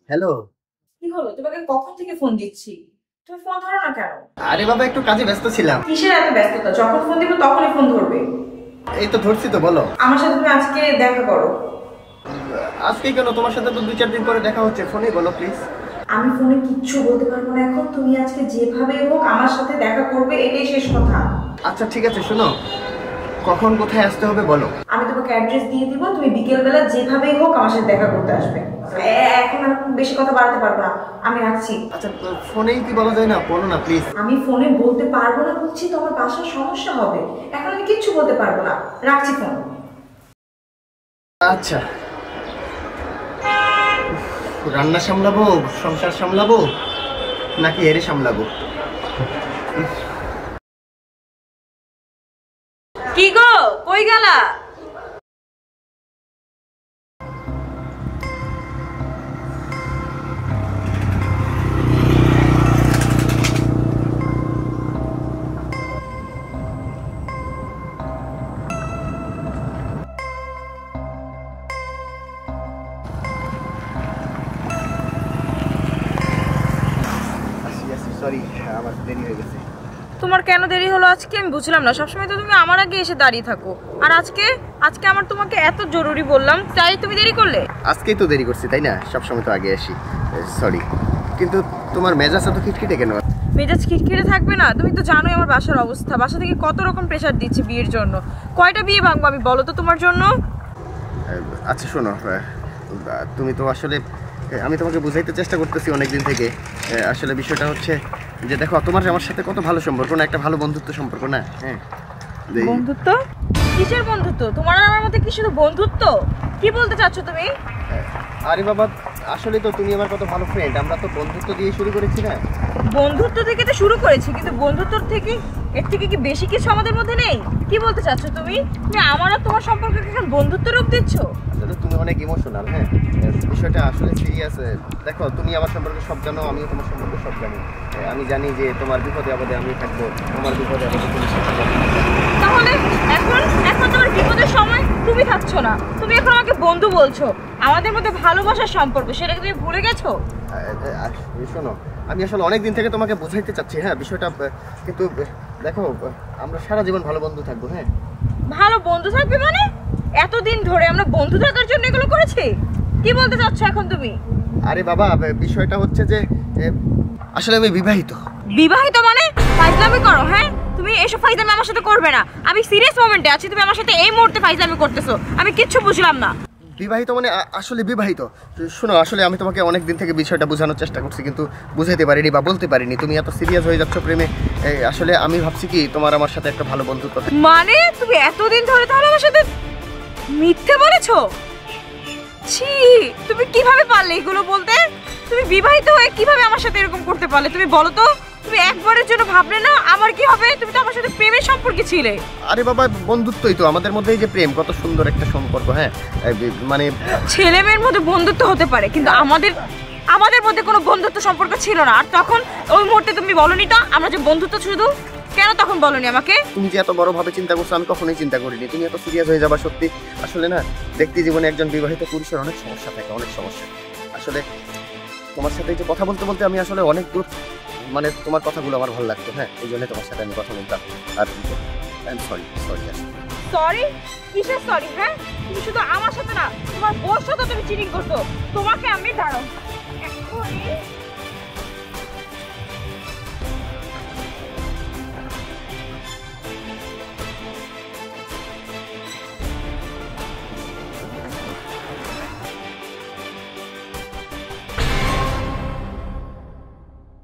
Hello. কি হলো? তোমাকে কখন থেকে ফোন দিচ্ছি, তুমি ফোন ধরো না কেন? আরে বাবা, একটু কাজে ব্যস্ত ছিলাম। কিসের এত ব্যস্ততা? যখন ফোন দিব তখনই ফোন ধরবে। এই তো ধরছি, তো বলো। আমার সাথে তুমি আজকে দেখা করো। আজকে কেন? তোমার সাথে তো 2-4 দিন পরে দেখা হচ্ছে, ফোনেই বলো প্লিজ। আমি ফোনে কিচ্ছু বলতে পারবো না এখন। তুমি আজকে যেভাবে হোক আমার সাথে দেখা করবে, এটাই শেষ কথা। আচ্ছা ঠিক আছে, শোনো, কখন কোথায় আসতে হবে বলো। আমি তোমাকে অ্যাড্রেস দিয়ে দিব, তুমি বিকেলবেলা যেভাবেই হোক আমার সাথে দেখা করতে আসবে। এখন আর বেশি কথা বাড়াতে পারবো না, আমি রাখছি। আচ্ছা, ফোনেই কি বলা যায় না? বলো না প্লিজ। আমি ফোনে বলতে পারবো না বলছি তো, আমার বাসার সমস্যা হবে। এখন আমি কিচ্ছু বলতে পারবো না, রাখছি ফোন। আচ্ছা, রান্না সামলাবো, সংসার সামলাবো, নাকি এরে সামলাবো? কি গো, কই গেলা? সরি, আমার দেরি হয়ে গেছে। তোমার কেন দেরি হলো আজকে আমি বুঝলাম না। সবসময় তো তুমি আমার আগে এসে দাঁড়িয়ে থাকো, আর আজকে আজকে আমার তোমাকে এত জরুরি বললাম তাই তুমি দেরি করলে। আজকেই তো দেরি করছি, তাই না? সবসময় তো আগে আসি। সরি, কিন্তু তোমার মেজাজ এত খিটখিটে কেন? মেজাজ খিটখিটে থাকবে না? তুমি তো জানোই আমার বাসার অবস্থা। বাসা থেকে কত রকম প্রেশার দিচ্ছে বিয়ের জন্য। কয়টা বিয়ে ভাঙবো আমি, বলো তো তোমার জন্য? আচ্ছা শোনো, তুমি তো আসলে, আমি তোমাকে বুঝাইতে চেষ্টা করতেছি অনেকদিন থেকে। আসলে বিষয়টা হচ্ছে যে দেখো, তোমার আমার সাথে কত ভালো সম্পর্ক না, একটা ভালো বন্ধুত্ব সম্পর্ক না? হ্যাঁ। বন্ধুত্ব? কিসের বন্ধুত্ব? তোমার আর আমার মধ্যে কি শুধু বন্ধুত্ব? কি বলতে চাচ্ছ তুমি? আরে বাবা, আসলে তো তুমি আমার কত ভালো ফ্রেন্ড, আমরা তো বন্ধুত্ব দিয়ে শুরু করেছি না? বন্ধুত্ব থেকে তো শুরু করেছি, কিন্তু বন্ধুত্ব থেকে এর থেকে কি বেশি কিছু আমাদের মধ্যে নেই? কি বলতে চাচ্ছ তুমি? তুমি আমার আর তোমার সম্পর্কে এখন বন্ধুত্ব রূপ দিচ্ছ? আসলে তুমি অনেক ইমোশনাল। হ্যাঁ, বিষয়টা আসলে সিরিয়াস। দেখো, তুমি আমার সম্পর্কে সব জানো, আমিও তোমার সম্পর্কে সব জানি। আমি জানি যে তোমার বিপদে আপদে আমি থাকবো, তোমার বিপদে আপদে তুমি থাকবে। তাহলে এখন এখন তোমার বিপদের সময় তুমি থাকছো না, তুমি এখন আমাকে বন্ধু বলছো। আমাদের মধ্যে ভালোবাসার সম্পর্ক, সেটাকে তুমি ভুলে গেছো? শোনো, আমি আসলে অনেক দিন থেকে তোমাকে বোঝাইতে চাচ্ছি, হ্যাঁ, বিষয়টা, কিন্তু দেখো, আমরা সারা জীবন ভালো বন্ধু থাকবো। হ্যাঁ, ভালো বন্ধু থাকবে মানে? এতদিন ধরে আমরা বন্ধু থাকার জন্য এগুলো করেছি? কি বলতে চাচ্ছ এখন তুমি? আরে বাবা, বিষয়টা হচ্ছে যে আসলে আমি বিবাহিত। বিবাহিত মানে? ফাইজলামি করো? হ্যাঁ, তুমি এসব ফাইজলামি আমার সাথে করবে না। আমি সিরিয়াস মোমেন্টে আছি, তুমি আমার সাথে এই মুহূর্তে ফাইজলামি করতেছো। আমি কিচ্ছু বুঝলাম না। বিবাহিত মানে আসলে বিবাহিত। শোনো, আসলে আমি তোমাকে অনেক দিন থেকে বিষয়টা বোঝানোর চেষ্টা করছি, কিন্তু বুঝাইতে পারিনি বা বলতে পারিনি। তুমি এত সিরিয়াস হয়ে যাচ্ছ প্রেমে। আসলে আমি ভাবছি কি, তোমার আমার সাথে একটা ভালো বন্ধুত্ব। মানে তুমি এতদিন ধরে তাহলে আমার সাথে মিথ্যে বলেছো? ছি, তুমি কিভাবে পারলে এগুলো বলতে? তুমি বিবাহিত হয়ে কিভাবে আমার সাথে এরকম করতে পারলে? তুমি বলো তো, তুমি একবারের জন্য ভাবলে না আমার কি হবে? তুমি তো আমার সাথে প্রেমের সম্পর্কে ছিলে। আরে বাবা, বন্ধুত্বই তো আমাদের মধ্যে, এই যে প্রেম, কত সুন্দর একটা সম্পর্ক। হ্যাঁ, মানে ছেলে মেয়ের মধ্যে বন্ধুত্ব হতে পারে, কিন্তু আমাদের আমাদের মধ্যে কোনো বন্ধুত্ব সম্পর্ক ছিল না। আর তখন ওই মুহূর্তে তুমি বলনি তো আমরা যে বন্ধুত্ব শুধু? কেন তখন বলনি আমাকে? তুমি যে এত বড় ভাবে চিন্তা করছো, আমি কখনোই চিন্তা করিনি তুমি এত সিরিয়াস হয়ে যাবা। সত্যি, আসলে না, ব্যক্তি জীবনে একজন বিবাহিত পুরুষের অনেক সমস্যা থাকে, অনেক সমস্যা। আসলে তোমার সাথে এই যে কথা বলতে বলতে আমি আসলে অনেক দূর, মানে তোমার কথাগুলো আমার ভালো লাগতো। হ্যাঁ, এই জন্য তোমার সাথে আমি কথা বলতাম। আর আই এম সরি। সরি? কিসের সরি? হ্যাঁ, তুমি শুধু আমার সাথে না, তোমার বউর সাথে তুমি চিটিং করছো। তোমাকে আমি দাঁড়াও এক্ষুনি